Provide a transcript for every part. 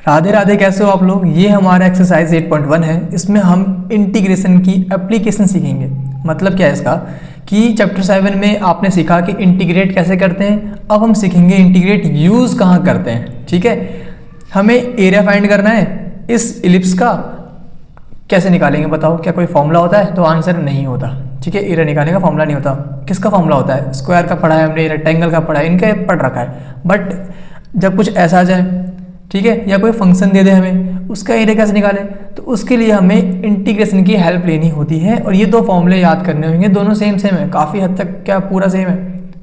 राधे राधे, कैसे हो आप लोग। ये हमारा एक्सरसाइज 8.1 है। इसमें हम इंटीग्रेशन की एप्लीकेशन सीखेंगे। मतलब क्या है इसका कि चैप्टर 7 में आपने सीखा कि इंटीग्रेट कैसे करते हैं, अब हम सीखेंगे इंटीग्रेट यूज़ कहाँ करते हैं। ठीक है, हमें एरिया फाइंड करना है। इस इलिप्स का कैसे निकालेंगे बताओ, क्या कोई फॉर्मूला होता है? तो आंसर नहीं होता। ठीक है, एरिया निकालने का फॉर्मूला नहीं होता। किसका फॉर्मूला होता है? स्क्वायर का पढ़ा है हमने, रेक्टेंगल का पढ़ा है, इनके पढ़ रखा है। बट जब कुछ ऐसा आ जाए, ठीक है, या कोई फंक्शन दे दे हमें, उसका एरिया कैसे निकालें, तो उसके लिए हमें इंटीग्रेशन की हेल्प लेनी होती है। और ये दो फॉर्मूले याद करने होंगे, दोनों सेम है, काफ़ी हद तक क्या पूरा सेम है,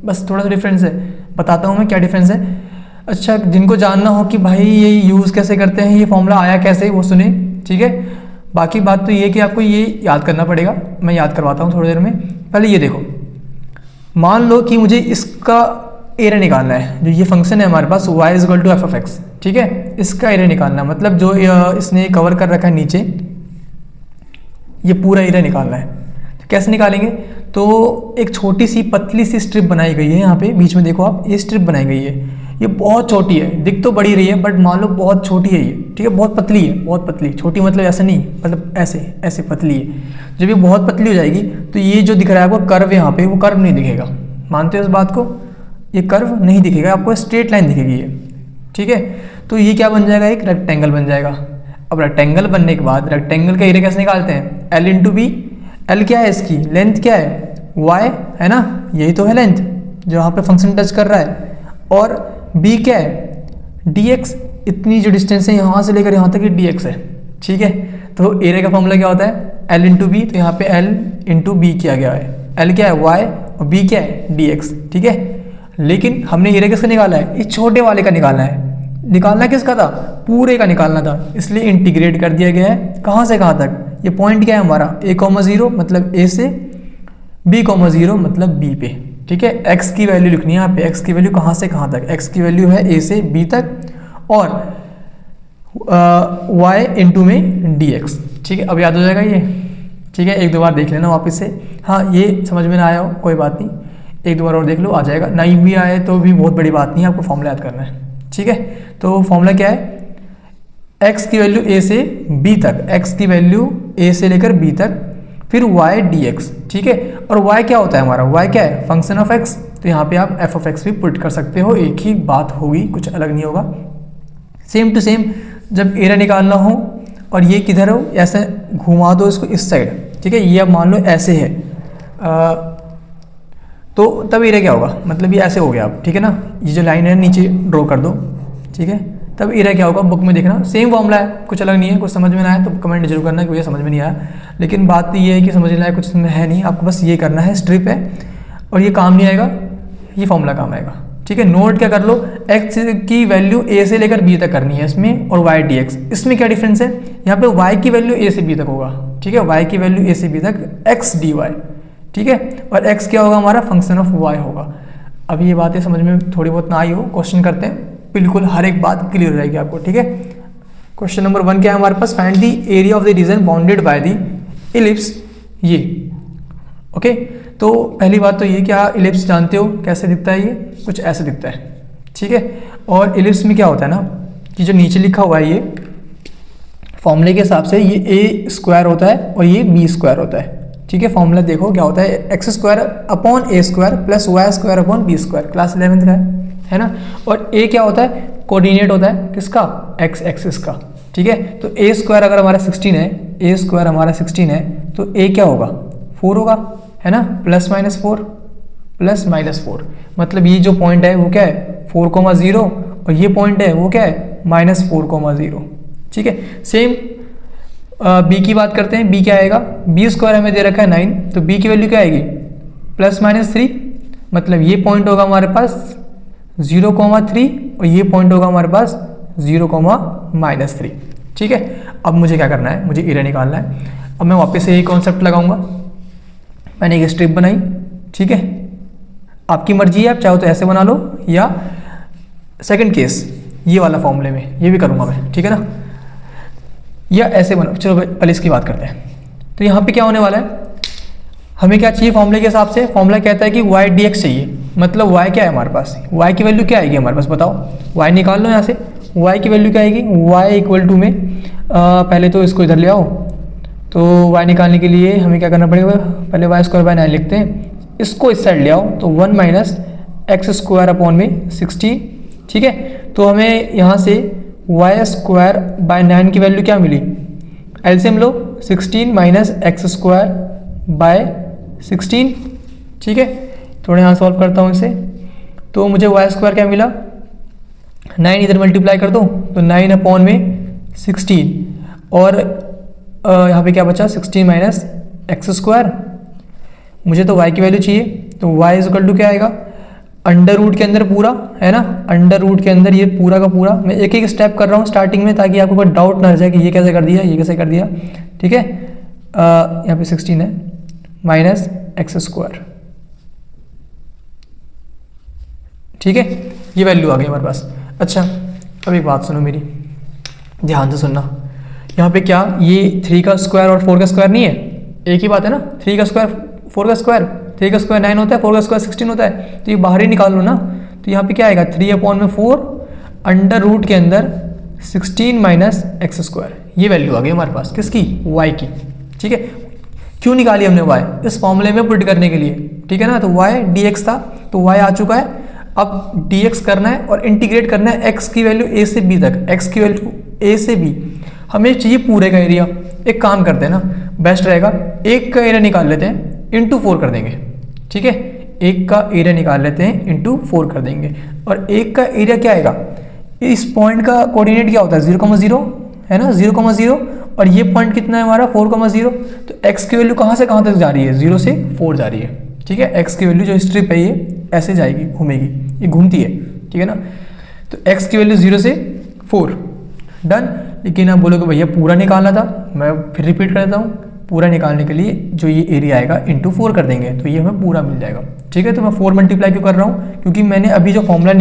बस थोड़ा सा डिफरेंस है। बताता हूँ मैं क्या डिफरेंस है। अच्छा, जिनको जानना हो कि भाई ये यूज़ कैसे करते हैं, ये फॉर्मूला आया कैसे, वो सुने। ठीक है, बाकी बात तो ये कि आपको ये याद करना पड़ेगा। मैं याद करवाता हूँ थोड़ी देर में। पहले ये देखो, मान लो कि मुझे इसका एरिया निकालना है। जो ये फंक्शन है हमारे पास y is equal to F of x, ठीक है, इसका एरिया निकालना है। मतलब जो इसने कवर कर रखा है नीचे, ये पूरा एरिया निकालना है। तो कैसे निकालेंगे? तो एक छोटी सी पतली सी स्ट्रिप बनाई गई है यहाँ पे बीच में, देखो आप, ये स्ट्रिप बनाई गई है। ये बहुत छोटी है, दिख तो बड़ी रही है बट मान लो बहुत छोटी है ये। ठीक है, बहुत पतली है, बहुत पतली। छोटी मतलब ऐसे नहीं, मतलब ऐसे ऐसे पतली है। जब ये बहुत पतली हो जाएगी तो ये जो दिख रहा है आपको कर्व यहाँ पे, वो कर्व नहीं दिखेगा। मानते हो इस बात को? ये कर्व नहीं दिखेगा आपको, स्ट्रेट लाइन दिखेगी ये। ठीक है, तो ये क्या बन जाएगा? एक रेक्टेंगल बन जाएगा। अब रेक्टेंगल बनने के बाद रेक्टेंगल का एरिया कैसे निकालते हैं? L into B. एल क्या है? इसकी लेंथ क्या है? वाई है ना, यही तो है लेंथ जो यहाँ पे फंक्शन टच कर रहा है। और बी क्या है? D x. इतनी जो डिस्टेंस है यहाँ से लेकर यहाँ तक ये डी एक्स है। ठीक है, तो एरिया का फॉर्मूला क्या होता है? L into B. तो यहाँ पे एल इंटू बी किया गया है। एल क्या है? वाई, और बी क्या है? D x. ठीक है, लेकिन हमने एरिया किसका निकाला है? इस छोटे वाले का निकालना है। निकालना किसका था? पूरे का निकालना था, इसलिए इंटीग्रेट कर दिया गया है। कहाँ से कहाँ तक? ये पॉइंट क्या है हमारा? a,0 मतलब a से, b,0 मतलब b पे। ठीक है, x की वैल्यू लिखनी है यहाँ पे। x की वैल्यू कहाँ से कहाँ तक? x की वैल्यू है a से b तक, और y इंटू में dx। ठीक है, अब याद हो जाएगा ये। ठीक है, एक दो बार देख लेना वापस से। हाँ, ये समझ में ना आया हो कोई बात नहीं, एक दो बार और देख लो, आ जाएगा। नहीं भी आए तो भी बहुत बड़ी बात नहीं है, आपको फॉर्मूला याद करना है। ठीक है, तो फॉर्मूला क्या है? x की वैल्यू a से b तक, x की वैल्यू a से लेकर b तक, फिर y dx। ठीक है, और y क्या होता है हमारा? y क्या है? Function of x। तो यहाँ पे आप f ऑफ x भी पुट कर सकते हो, एक ही बात होगी, कुछ अलग नहीं होगा। सेम टू सेम जब एरिया निकालना हो और ये किधर हो, ऐसे घुमा दो इसको इस साइड। ठीक है, ये अब मान लो ऐसे है, तो तब एरिया क्या होगा? मतलब ये ऐसे हो गया अब। ठीक है ना, ये जो लाइन है नीचे ड्रॉ कर दो। ठीक है, तब एरिया क्या होगा? बुक में देखना, सेम फॉर्मूला है, कुछ अलग नहीं है। कुछ समझ में ना आया तो कमेंट जरूर करना कि मुझे समझ में नहीं आया। लेकिन बात तो ये है कि समझ में आया, कुछ है नहीं, आपको बस ये करना है। स्ट्रिप है और ये काम नहीं आएगा, ये फॉर्मूला काम आएगा। ठीक है, नोट क्या कर लो, x की वैल्यू a से लेकर b तक करनी है इसमें, और y dx। इसमें क्या डिफरेंस है? यहाँ पे y की वैल्यू a से b तक होगा। ठीक है, y की वैल्यू a से b तक x dy। ठीक है, और x क्या होगा हमारा? फंक्शन ऑफ y होगा। अब ये बातें समझ में थोड़ी बहुत ना आई हो, क्वेश्चन करते हैं, बिल्कुल हर एक बात क्लियर हो जाएगी आपको। ठीक है, क्वेश्चन नंबर 1 क्या है हमारे पास? Find the area of the region bounded by the ellipse ये। ओके, तो पहली बात तो ये, क्या इलिप्स जानते हो कैसे दिखता है? ये कुछ ऐसे दिखता है। ठीक है, और इलिप्स में क्या होता है ना कि जो नीचे लिखा हुआ है, ये फॉर्मूले के हिसाब से ये a स्क्वायर होता है और ये b स्क्वायर होता है। ठीक है, फॉर्मूला देखो क्या होता है? X square upon a square plus y square upon b square. Class 11th का है ना। और a क्या होता है? कोऑर्डिनेट होता है किसका? x एक्सिस का। ठीक है, तो a स्क्वायर अगर हमारा 16 है, a स्क्वायर हमारा 16 है, तो a क्या होगा? 4 होगा, है ना, प्लस माइनस 4, प्लस माइनस 4। मतलब ये जो पॉइंट है वो क्या है? 4,0, और ये पॉइंट है वो क्या है? -4,0। ठीक है, सेम b की बात करते हैं। b क्या आएगा? b स्क्वायर हमें दे रखा है 9, तो b की वैल्यू क्या आएगी? +-3। मतलब ये पॉइंट होगा हमारे पास 0,3, और ये पॉइंट होगा हमारे पास 0,-3। ठीक है, अब मुझे क्या करना है? मुझे एरिया निकालना है। अब मैं वापस से यही कॉन्सेप्ट लगाऊंगा। मैंने एक स्ट्रिप बनाई। ठीक है, आपकी मर्जी है, आप चाहो तो ऐसे बना लो, या सेकंड केस ये वाला फॉर्मूले में ये भी करूंगा मैं। ठीक है ना, या ऐसे बना। चलो पहले इसकी बात करते हैं। तो यहाँ पे क्या होने वाला है? हमें क्या चाहिए फॉर्मूले के हिसाब से? फॉर्मूला कहता है कि y dx चाहिए। मतलब y क्या है हमारे पास? y की वैल्यू क्या आएगी हमारे पास? बताओ, y निकाल लो यहाँ से। y की वैल्यू क्या आएगी, y इक्वल टू में पहले तो इसको इधर ले आओ, तो y निकालने के लिए हमें क्या करना पड़ेगा, पहले y स्क्वायर बाय 9 लिखते हैं, इसको इस साइड ले आओ तो 1 माइनस एक्स स्क्वायर अपॉन में 16, ठीक है। तो हमें यहाँ से y स्क्वायर बाय 9 की वैल्यू क्या मिली, एलसीएम लो, 16 माइनस एक्स स्क्वायर बाय 16, ठीक है। थोड़ा यहाँ सॉल्व करता हूँ इसे, तो मुझे y स्क्वायर क्या मिला, 9 इधर मल्टीप्लाई कर दो तो 9 अपॉन में 16, और यहाँ पे क्या बचा, 16 माइनस एक्स स्क्वायर, मुझे तो y की वैल्यू चाहिए, तो y इज इक्वल टू क्या आएगा, अंडर रूट के अंदर पूरा है ना, अंडर रूट के अंदर ये पूरा का पूरा, मैं एक एक स्टेप कर रहा हूँ स्टार्टिंग में ताकि आपको कोई डाउट ना रह जाए कि ये कैसे कर दिया, ये कैसे कर दिया, ठीक है। यहाँ पे 16 है माइनस एक्स स्क्वायर, ठीक है, ये वैल्यू आ गई हमारे पास। अच्छा अब एक बात सुनो मेरी, ध्यान से सुनना, यहाँ पे क्या ये 3 का स्क्वायर और 4 का स्क्वायर नहीं है, एक ही बात है ना, 3 का स्क्वायर 4 का स्क्वायर, 3 का स्क्वायर 9 होता है, 4 का स्क्वायर 16 होता है, तो ये बाहर ही निकाल लो ना, तो यहाँ पे क्या आएगा 3 अपॉन में 4 अंडर रूट के अंदर 16 माइनस एक्स स्क्वायर, ये वैल्यू आ गई हमारे पास, किसकी, y की, ठीक है। क्यों निकाली हमने y, इस फॉर्मूले में पुट करने के लिए, ठीक है ना, तो y dx था तो y आ चुका है, अब dx करना है और इंटीग्रेट करना है x की वैल्यू a से b तक, x की वैल्यू a से b, हमें चाहिए पूरे का एरिया। एक काम करते हैं ना, बेस्ट रहेगा, एक का एरिया निकाल लेते हैं, इंटू 4 कर देंगे, ठीक है, एक का एरिया निकाल लेते हैं, इंटू 4 कर देंगे, और एक का एरिया क्या आएगा, इस पॉइंट का कोऑर्डिनेट क्या होता है 0,0 है ना, 0,0, और ये पॉइंट कितना है हमारा 4,0, तो x की वैल्यू कहाँ से कहाँ तक जा रही है, 0 से 4 जा रही है, ठीक है। x की वैल्यू जो स्ट्रिप है ये ऐसे जाएगी, घूमेगी, ये घूमती है, ठीक है ना, तो x की वैल्यू 0 से 4, डन। लेकिन आप बोलोगे भैया पूरा निकालना था, मैं फिर रिपीट कर देता हूँ, पूरा निकालने के लिए जो ये एरिया आएगा इंटू 4 कर देंगे तो ये हमें पूरा मिल जाएगा, ठीक है। तो मैं 4 मल्टीप्लाई क्यों कर रहा हूँ, क्योंकि मैंने अभी जो फॉर्मूला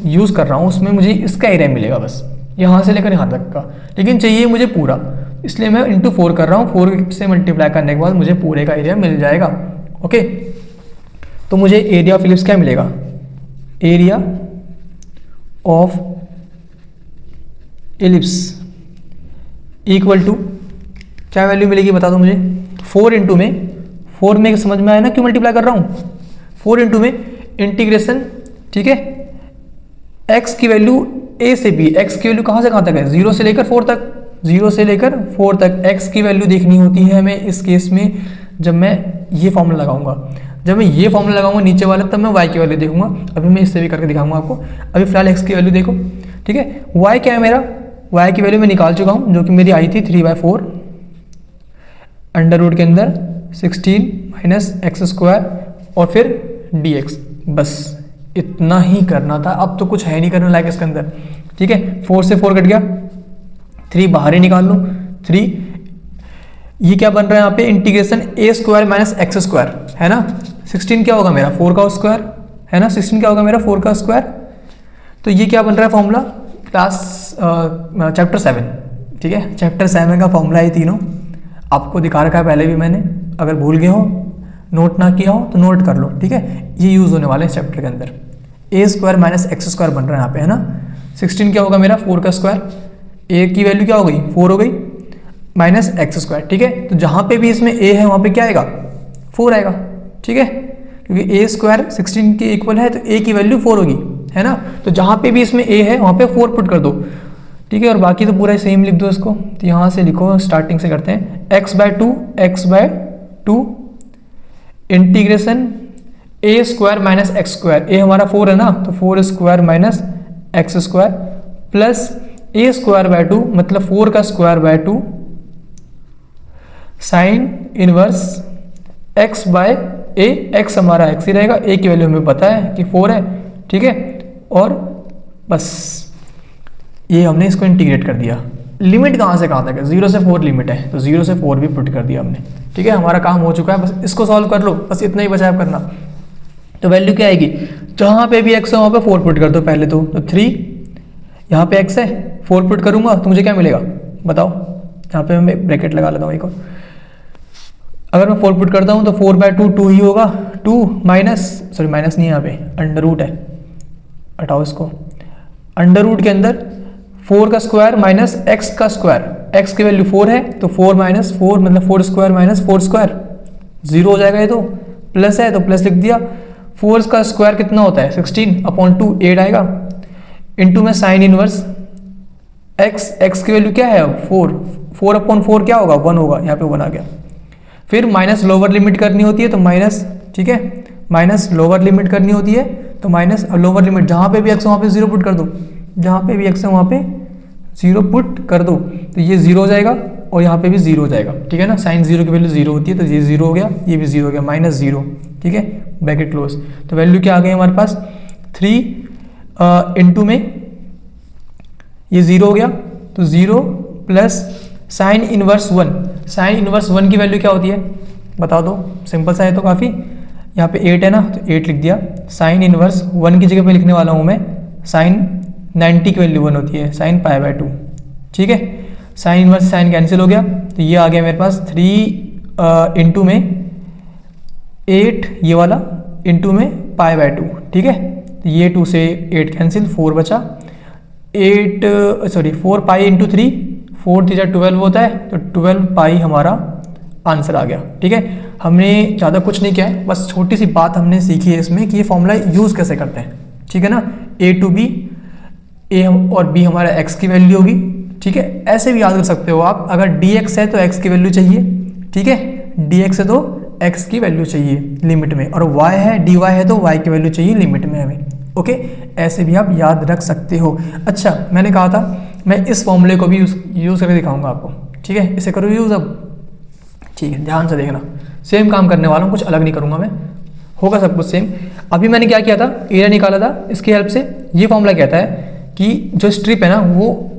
यूज़ कर रहा हूँ उसमें मुझे इसका एरिया मिलेगा बस, यहाँ से लेकर यहाँ तक का, लेकिन चाहिए मुझे पूरा, इसलिए मैं इंटू 4 कर रहा हूँ, 4 से मल्टीप्लाई करने के बाद मुझे पूरे का एरिया मिल जाएगा, ओके। तो मुझे एरिया ऑफ इलिप्स क्या मिलेगा, area of ellipse equal to क्या वैल्यू मिलेगी बता दो मुझे, 4 इंटू में 4 में समझ में आया ना क्यों मल्टीप्लाई कर रहा हूँ, 4 इंटू में इंटीग्रेशन, ठीक है, x की वैल्यू a से b, x की वैल्यू कहाँ से कहाँ तक है 0 से लेकर 4 तक, 0 से लेकर 4 तक x की वैल्यू देखनी होती है हमें इस केस में, जब मैं ये फॉर्मूला लगाऊंगा, जब मैं ये फॉर्मूला लगाऊंगा नीचे वाला तब मैं y की वैल्यू देखूंगा, अभी मैं इससे भी करके दिखाऊंगा आपको, अभी फिलहाल x की वैल्यू देखो, ठीक है। y क्या है मेरा, y की वैल्यू मैं निकाल चुका हूँ जो कि मेरी आई थी 3/4 अंडर रूट के अंदर 16 माइनस एक्स स्क्वायर और फिर dx, बस इतना ही करना था, अब तो कुछ है नहीं करने लायक इसके अंदर, ठीक है। 4 से 4 कट गया, 3 बाहर ही निकाल लो, 3, ये क्या बन रहा है यहाँ पे integration a square minus x square है ना, 16 क्या होगा मेरा 4 का स्क्वायर है ना, 16 क्या होगा मेरा 4 का स्क्वायर, तो ये क्या बन रहा है फॉर्मूला क्लास चैप्टर 7, ठीक है, चैप्टर 7 का फॉर्मूला ये तीनों आपको दिखा रखा है पहले भी मैंने, अगर भूल गए हो नोट ना किया हो तो नोट कर लो, ठीक है, ये यूज़ होने वाले हैं इस चैप्टर के अंदर। a square minus x square बन रहा है यहाँ पे है ना, 16 क्या होगा मेरा 4 का स्क्वायर, a की वैल्यू क्या हो गई 4 हो गई माइनस एक्स स्क्वायर, ठीक है। तो जहाँ पे भी इसमें a है वहाँ पे क्या आएगा 4 आएगा, ठीक है, क्योंकि a स्क्वायर 16 के इक्वल है तो a की वैल्यू 4 होगी है ना, तो जहाँ पे भी इसमें a है वहाँ पे 4 पुट कर दो, ठीक है, और बाकी तो पूरा सेम लिख दो इसको, तो यहाँ से लिखो, स्टार्टिंग से करते हैं, x/2 integration a square minus x square, a हमारा 4 है ना, तो 4 square minus x square plus a स्क्वायर/2 मतलब 4 का स्क्वायर/2 साइन इनवर्स x/a, x हमारा x ही रहेगा, a की वैल्यू हमें पता है कि 4 है, ठीक है, और बस ये हमने इसको इंटीग्रेट कर दिया। लिमिट कहाँ से कहाँ तक है 0 से 4 लिमिट है, तो 0 से 4 भी पुट कर दिया हमने, ठीक है, हमारा काम हो चुका है, बस इसको सॉल्व कर लो, बस इतना ही बचा करना। तो वैल्यू क्या आएगी, जहाँ पे भी x है वहाँ पे 4 पुट कर दो पहले तो 3, यहाँ पे x है 4 पुट करूँगा तो मुझे क्या मिलेगा बताओ, यहाँ पे मैं ब्रैकेट लगा लेता हूँ एक और, अगर मैं 4 पुट करता हूँ तो 4/2 2 ही होगा, 2 माइनस सॉरी माइनस नहीं है यहाँ पे अंडर रूट है, हटाओ इसको, अंडर रूट के अंदर 4 का स्क्वायर माइनस x का स्क्वायर, x की वैल्यू 4 है तो 4 माइनस 4 मतलब 4 स्क्वायर माइनस 4 स्क्वायर 0 हो जाएगा, ये तो प्लस है तो प्लस लिख दिया। 4 का स्क्वायर कितना होता है 16/2 8 आएगा, इनटू में साइन इनवर्स x की वैल्यू क्या है अब 4/4 क्या होगा 1 होगा, यहाँ पे 1 आ गया। फिर माइनस लोअर लिमिट करनी होती है तो माइनस, ठीक है, माइनस लोअर लिमिट करनी होती है तो माइनस, लोअर लिमिट जहाँ पे भी x है वहाँ पे 0 पुट कर दो, जहाँ पे भी x है वहाँ पे 0 पुट कर दो तो ये 0 हो जाएगा और यहाँ पे भी 0 हो जाएगा, ठीक है ना। साइन 0 की वैल्यू 0 होती है तो ये 0 हो गया, ये भी 0 हो गया, -0, ठीक है, ब्रैकेट क्लोज। तो वैल्यू क्या आ गई हमारे पास 3 इंटू में ये 0 हो गया तो 0 plus sine inverse 1, sine inverse 1 की वैल्यू क्या होती है बता दो, सिंपल सा है तो काफ़ी, यहाँ पे 8 है ना तो 8 लिख दिया। साइन इनवर्स 1 की जगह पे लिखने वाला हूँ मैं साइन 90 की वैल्यू 1 होती है, साइन π/2, ठीक है। साइन इनवर्स साइन कैंसिल हो गया तो ये आ गया मेरे पास 3 इंटू में 8 ये वाला इंटू में π/2, ठीक है। तो ये 2 से 8 कैंसिल, 4 बचा, 4 पाई इंटू 3, 4 3 12 होता है तो 12 पाई हमारा आंसर आ गया, ठीक है। हमने ज़्यादा कुछ नहीं किया है, बस छोटी सी बात हमने सीखी है इसमें कि ये फॉर्मूला यूज़ कैसे करते हैं, ठीक है ना। a to b, a और b हमारा x की वैल्यू होगी, ठीक है। ऐसे भी याद कर सकते हो आप, अगर dx है तो x की वैल्यू चाहिए, ठीक है, dx है तो x की वैल्यू चाहिए लिमिट में, और y है dy है तो y की वैल्यू चाहिए लिमिट में हमें, ओके। ऐसे भी आप याद रख सकते हो। अच्छा, मैंने कहा था मैं इस फॉर्मूले को भी यूज़ करके दिखाऊंगा आपको, ठीक है। इसे करो यूज़ अब, ठीक है, ध्यान से देखना, सेम काम करने वाला हूँ, कुछ अलग नहीं करूँगा मैं, होगा सब कुछ सेम। अभी मैंने क्या किया था, एरिया निकाला था, इसकी हेल्प से ये फॉर्मूला कहता है कि जो स्ट्रिप है ना वो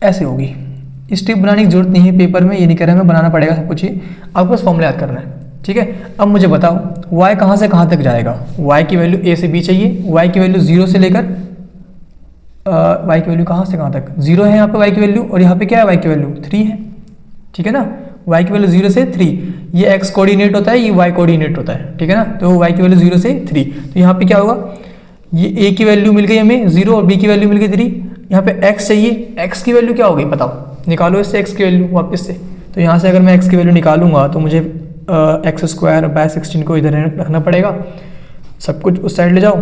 ऐसे होगी। स्ट्रिप बनाने की जरूरत नहीं है पेपर में, ये नहीं कह रहा मैं, बनाना पड़ेगा सब कुछ, ये आपको बस फॉर्मूला याद करना है, ठीक है। अब मुझे बताओ y कहाँ से कहाँ तक जाएगा, y की वैल्यू a से b चाहिए, y की वैल्यू 0 से लेकर y की वैल्यू कहाँ से कहाँ तक 0 है यहाँ पे y की वैल्यू, और यहाँ पे क्या है y की वैल्यू 3 है, ठीक है ना। y की वैल्यू 0 से 3, ये x कोऑर्डिनेट होता है, ये y कोऑर्डिनेट होता है, ठीक है ना। तो y की वैल्यू 0 से 3, तो यहाँ पे क्या होगा, ये a की वैल्यू मिल गई हमें 0 और b की वैल्यू मिल गई 3, यहाँ पे x चाहिए, x की वैल्यू क्या होगी बताओ, निकालो इससे x की वैल्यू वापस से। तो यहाँ से अगर मैं x की वैल्यू निकालूंगा तो मुझे x² को इधर रखना पड़ेगा, सब कुछ उस साइड ले जाओ,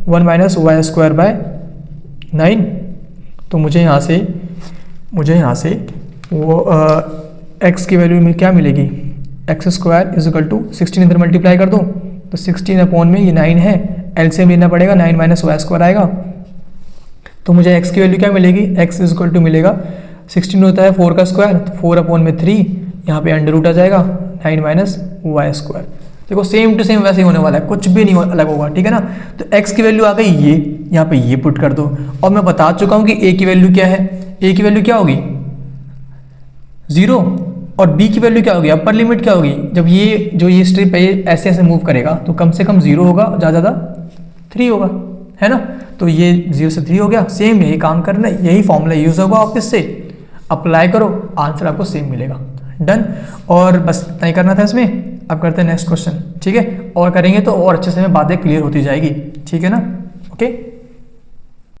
1 माइनस y²/9, तो मुझे यहाँ से वो x की वैल्यू में क्या मिलेगी, x² = 16, इधर मल्टीप्लाई कर दो तो 16 में ये 9 है, एलसीएम लेना पड़ेगा, 9 माइनस y² आएगा, तो मुझे x की वैल्यू क्या मिलेगी, x = मिलेगा 16 होता है 4 का स्क्वायर, तो 4/3, यहाँ पे अंडर रूट आ जाएगा, 9 माइनस y²। देखो सेम टू सेम वैसे ही होने वाला है, कुछ भी नहीं अलग होगा, ठीक है ना। तो x की वैल्यू आ गई ये, यहाँ पे ये पुट कर दो, और मैं बता चुका हूँ कि a की वैल्यू क्या है, a की वैल्यू क्या होगी 0, और b की वैल्यू क्या होगी, अपर लिमिट क्या होगी, जब ये स्ट्रिप है ये ऐसे ऐसे मूव करेगा तो कम से कम 0 होगा, ज़्यादा 3 होगा, है ना। तो ये 0 से 3 हो गया, सेम यही काम करना है, यही फॉर्मूला यूज़ होगा, ऑफिस से अप्लाई करो, आंसर आपको सेम मिलेगा, डन। और बस इतना ही करना था इसमें। अब करते हैं नेक्स्ट क्वेश्चन, ठीक है, और करेंगे तो और अच्छे से में बातें क्लियर होती जाएगी, ठीक है ना, ओके।